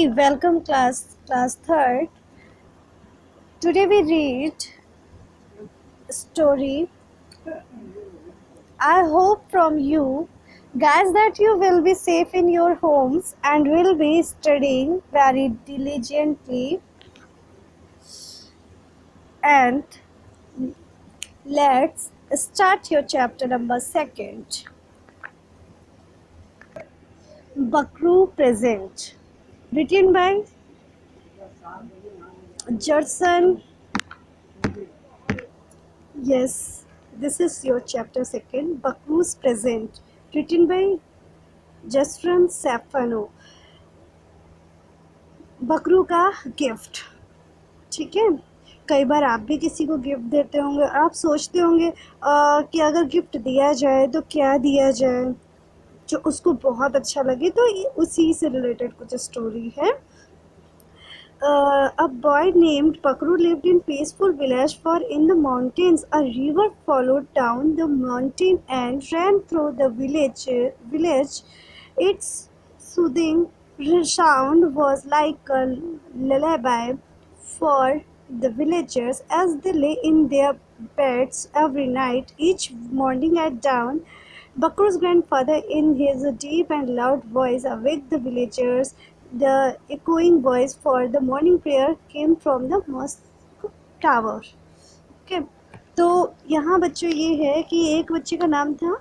welcome class third. Today we read story. I hope from you guys that you will be safe in your homes and will be studying very diligently, and let's start your chapter number second. Buckaroo Present, written by Judson. Yes, this is your chapter second. Buckaroo's Present, written by जसफ्रन सैफनो. बकरू का gift. ठीक है, कई बार आप भी किसी को gift देते होंगे. आप सोचते होंगे कि अगर गिफ्ट दिया जाए तो क्या दिया जाए जो उसको बहुत अच्छा लगे. तो ये उसी से रिलेटेड कुछ स्टोरी है. A boy named Pakru lived in peaceful village far in the mountains. A river followed down the mountain and ran through the village. Its soothing sound was like a lullaby for the villagers as they lay in their beds every night. Each morning at dawn, Bakru's grandfather, in his deep and loud voice, awake the villagers. The echoing voice for the morning prayer came from the mosque tower. Okay. तो यहाँ बच्चों ये है कि एक बच्चे का नाम था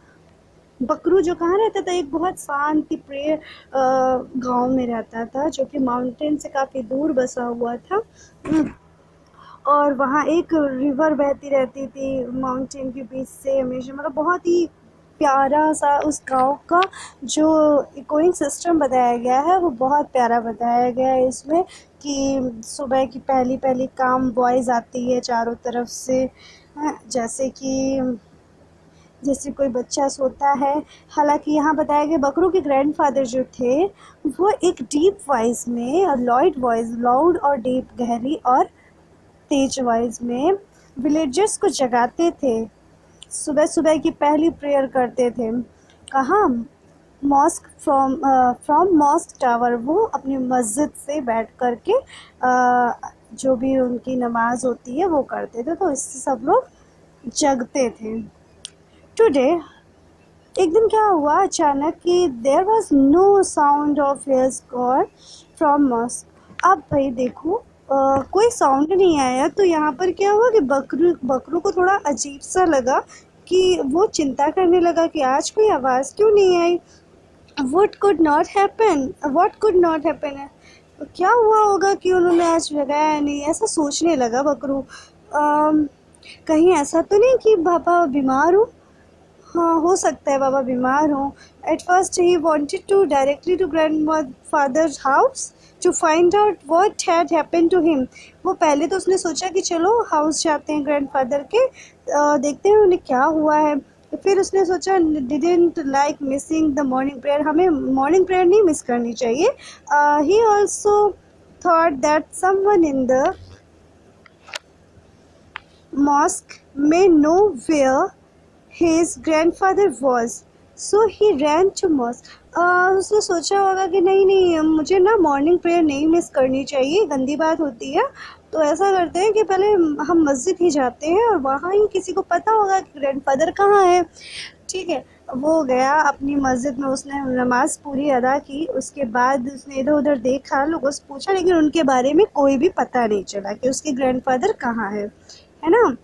बकरू, जो कहाँ रहता था, एक बहुत शांति प्रिय गांव में रहता था जो कि माउंटेन से काफ़ी दूर बसा हुआ था. और वहाँ एक रिवर बहती रहती थी माउंटेन के बीच से हमेशा. मतलब बहुत ही प्यारा सा उस गांव का जो इकोइंग सिस्टम बताया गया है वो बहुत प्यारा बताया गया है इसमें. कि सुबह की पहली पहली काम वॉइस आती है चारों तरफ से, जैसे कोई बच्चा सोता है. हालांकि यहाँ बताया गया बकरू के ग्रैंडफादर जो थे वो एक डीप वॉइस में और लाउड और डीप, गहरी और तेज वॉइस में विलेजर्स को जगाते थे. सुबह सुबह की पहली प्रेयर करते थे. कहाँ? Mosque from mosque tower. वो अपनी मस्जिद से बैठ कर के जो भी उनकी नमाज होती है वो करते थे. तो इससे सब लोग जगते थे. टुडे एक दिन क्या हुआ अचानक कि there was no sound of his god from mosque. अब भाई देखो कोई साउंड नहीं आया. तो यहाँ पर क्या हुआ कि बकरू को थोड़ा अजीब सा लगा कि वो चिंता करने लगा कि आज कोई आवाज़ क्यों नहीं आई. What could not happen? क्या हुआ होगा कि उन्होंने आज जगाया नहीं, ऐसा सोचने लगा बकरू. कहीं ऐसा तो नहीं कि पापा बीमार हो. हाँ, हो सकता है बाबा बीमार हो. At first he wanted to directly to grandfather's house to find out what had happened to him. वो पहले तो उसने सोचा कि चलो हाउस जाते हैं ग्रैंडफादर के, देखते हैं उन्हें क्या हुआ है. फिर उसने सोचा didn't like missing the morning prayer. हमें मॉर्निंग प्रेयर नहीं मिस करनी चाहिए. He also thought that someone in the mosque may know where his grandfather was, so he ran to mosque. उसने सोचा होगा कि नहीं मुझे ना मॉर्निंग प्रेयर नहीं मिस करनी चाहिए, गंदी बात होती है. तो ऐसा करते हैं कि पहले हम मस्जिद ही जाते हैं और वहाँ ही किसी को पता होगा कि ग्रैंडफादर कहाँ है. ठीक है, वो गया अपनी मस्जिद में, उसने नमाज पूरी अदा की. उसके बाद उसने इधर उधर देखा, लोगों से पूछा, लेकिन उनके बारे में कोई भी पता नहीं चला कि उसके ग्रैंडफादर कहाँ है ना.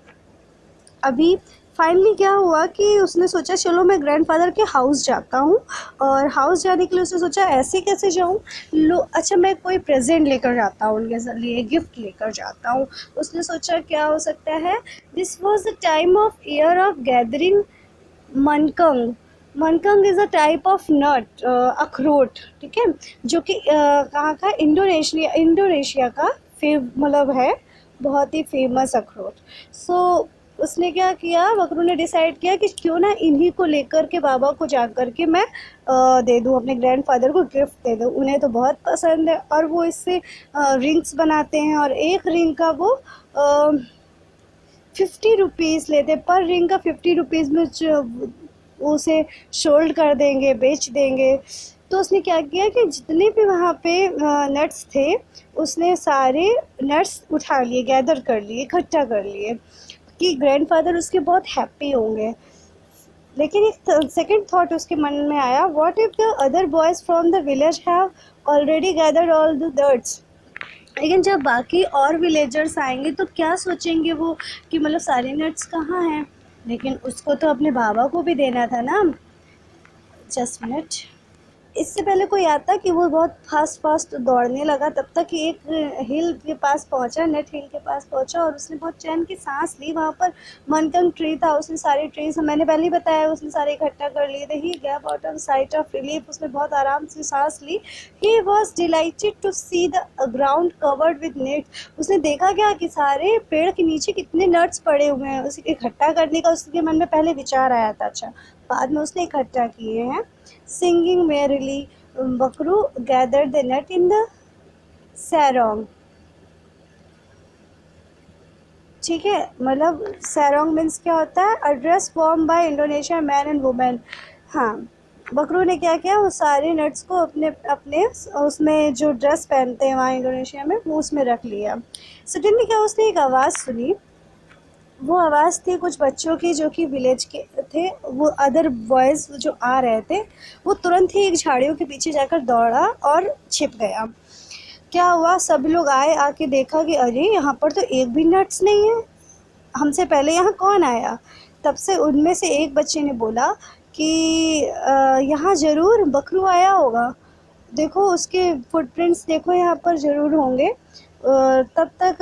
अभी फाइनली क्या हुआ कि उसने सोचा चलो मैं ग्रैंडफादर के हाउस जाता हूँ. और हाउस जाने के लिए उसने सोचा ऐसे कैसे जाऊँ. अच्छा मैं कोई प्रेजेंट लेकर जाता हूँ, उनके लिए गिफ्ट लेकर जाता हूँ. उसने सोचा क्या हो सकता है. This was the time of year of gathering मनकंग. मनकंग is a type of nut, अखरोट. ठीक है, जो कि कहाँ का, इंडोनेशिया का मतलब है बहुत ही फेमस अखरोट. सो उसने क्या किया, बकरू ने डिसाइड किया कि क्यों ना इन्हीं को लेकर के बाबा को जा कर के मैं दे दूँ, अपने ग्रैंडफादर को गिफ्ट दे दूँ. उन्हें तो बहुत पसंद है और वो इससे रिंग्स बनाते हैं और एक रिंग का वो 50 रुपीज़ लेते. पर रिंग का 50 रुपीज़ में उसे सोल्ड कर देंगे, बेच देंगे. तो उसने क्या किया कि जितने भी वहाँ पे नट्स थे, उसने सारे नट्स उठा लिए, गैदर कर लिए, इकट्ठा कर लिए कि ग्रैंडफादर उसके बहुत हैप्पी होंगे। लेकिन एक सेकंड थॉट उसके मन में आया, what if the other boys from the village have already gathered all the nuts. लेकिन जब बाकी और विलेजर्स आएंगे तो क्या सोचेंगे वो कि मतलब सारे नट्स कहाँ हैं। लेकिन उसको तो अपने बाबा को भी देना था ना। Just minute. इससे पहले कोई आता कि वो बहुत फास्ट दौड़ने लगा, तब तक कि एक हिल के पास पहुंचा, नेट हिल के पास पहुंचा, और उसने बहुत चैन की सांस ली। वहाँ पर मनकंग ट्री था, उसने सारे ट्रीज, मैंने पहले ही बताया, उसने सारे इकट्ठा कर लिए थे। He gave out a sigh of relief, उसने बहुत आराम से सांस ली। He was delighted to see the ground covered with nuts. उसने देखा क्या कि सारे पेड़ के नीचे कितने नट्स पड़े हुए हैं। उसे इकट्ठा करने का उसके मन में पहले विचार आया था, अच्छा बाद में उसने इकट्ठा किए हैं। Singing merrily, Bakru gathered the nut in the sarong. ठीक है, मतलब sarong मीन्स क्या होता है, a dress worn by Indonesian man and woman। हाँ, बकरू ने क्या किया, वो सारे नट्स को अपने अपने उसमें जो ड्रेस पहनते हैं वहाँ इंडोनेशिया में, वो उसमें रख लिया। सडनली क्या, उसने एक आवाज़ सुनी। वो आवाज़ थी कुछ बच्चों की जो कि विलेज के थे। वो अदर बॉयज़ जो आ रहे थे, वो तुरंत ही एक झाड़ियों के पीछे जाकर दौड़ा और छिप गया। क्या हुआ, सब लोग आए, आके देखा कि अरे यहाँ पर तो एक भी नट्स नहीं है, हमसे पहले यहाँ कौन आया। तब से उनमें से एक बच्चे ने बोला कि यहाँ ज़रूर बकरू आया होगा, देखो उसके फुटप्रिंट्स देखो यहाँ पर ज़रूर होंगे। तब तक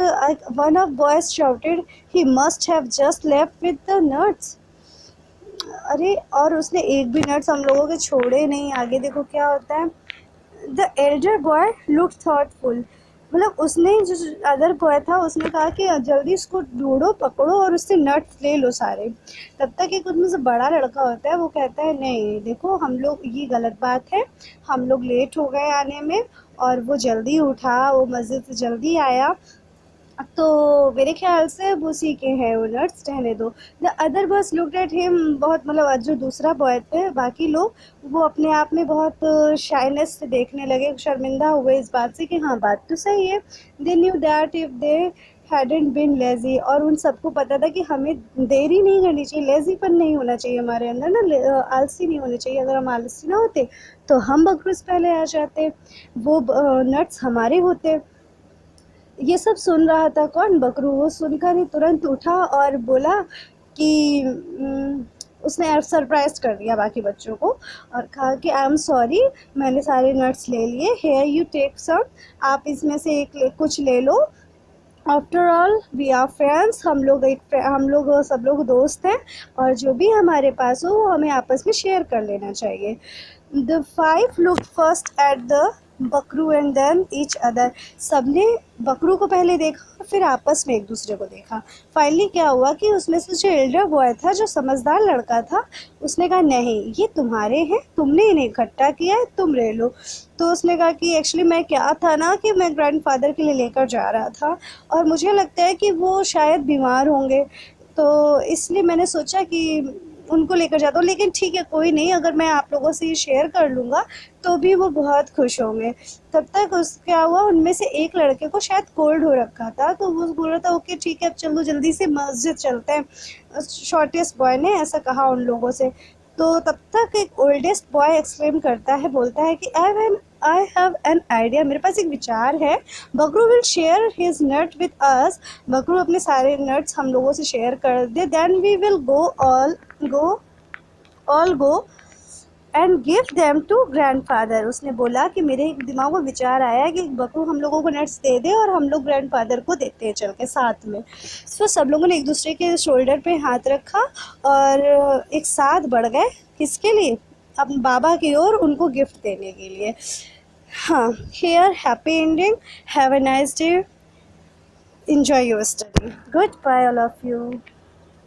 one of boys shouted, he must have just left with the nuts. अरे, और उसने एक भी नट्स हम लोगों के छोड़े नहीं। आगे देखो क्या होता है। The Elder boy look thoughtful, मतलब उसने जो अदर बॉय था उसने कहा कि जल्दी उसको ढूंढो, पकड़ो और उससे नट्स ले लो सारे। तब तक एक उसमें से बड़ा लड़का होता है, वो कहता है नहीं देखो, हम लोग, ये गलत बात है, हम लोग लेट हो गए आने में। और वो जल्दी उठा, वो मस्जिद से जल्दी आया, तो मेरे ख्याल से वो उसी के हैं वो नट्स, रहने दो। The other boys looked at him, बहुत मतलब जो दूसरा बॉय थे, बाकी लोग, वो अपने आप में बहुत शाइनेस से देखने लगे, शर्मिंदा हुए इस बात से कि हाँ बात तो सही है। They knew that if they hadn't been lazy, और उन सबको पता था कि हमें देरी नहीं करनी चाहिए, लेज़ीपन नहीं होना चाहिए हमारे अंदर ना, आलसी नहीं होने चाहिए। अगर हम आलसी ना होते तो हम बकरूज पहले आ जाते, वो नट्स हमारे होते। ये सब सुन रहा था कौन, बकरू। वो सुनकर ही तुरंत उठा और बोला कि उसने सरप्राइज कर दिया बाकी बच्चों को और कहा कि आई एम सॉरी, मैंने सारे नट्स ले लिए, हेयर यू टेक सम, आप इसमें से कुछ ले लो। After all we are friends, हम लोग सब लोग दोस्त हैं, और जो भी हमारे पास हो वो हमें आपस में शेयर कर लेना चाहिए। The five look first at the Bakru and then each other, सबने बकरू को पहले देखा, फिर आपस में एक दूसरे को देखा। फाइनली क्या हुआ कि उसमें से जो एल्डर बॉय था, जो समझदार लड़का था, उसने कहा नहीं, ये तुम्हारे हैं, तुमने इन्हें इकट्ठा किया है, तुम ले लो। तो उसने कहा कि एक्चुअली मैं क्या था ना कि मैं ग्रैंडफादर के लिए लेकर जा रहा था, और मुझे लगता है कि वो शायद बीमार होंगे, तो इसलिए मैंने सोचा कि उनको लेकर जाता हूँ। लेकिन ठीक है, कोई नहीं, अगर मैं आप लोगों से ये शेयर कर लूँगा तो भी वो बहुत खुश होंगे। तब तक क्या हुआ, उनमें से एक लड़के को शायद कोल्ड हो रखा था, तो वो बोल रहा था ओके ठीक है, अब चलो जल्दी से मस्जिद चलते हैं। शॉर्टेस्ट बॉय ने ऐसा कहा उन लोगों से। तो तब तक एक ओल्डेस्ट बॉय एक्सक्लेम करता है, बोलता है कि आई हैव एन आइडिया, मेरे पास एक विचार है। Bakru will share his nut with us, Bakru अपने सारे नट्स हम लोगों से शेयर कर दे, then we will go and give them to grandfather. उसने बोला कि मेरे दिमाग में विचार आया कि बकरू हम लोगों को नट्स दे दे और हम लोग ग्रैंडफादर को देते हैं चल के साथ में। तो सब लोगों ने एक दूसरे के शोल्डर पे हाथ रखा और एक साथ बढ़ गए, किसके लिए, अपने बाबा की ओर, उनको गिफ्ट देने के लिए। हाँ, here happy ending, have a nice day, enjoy your study, goodbye all of you।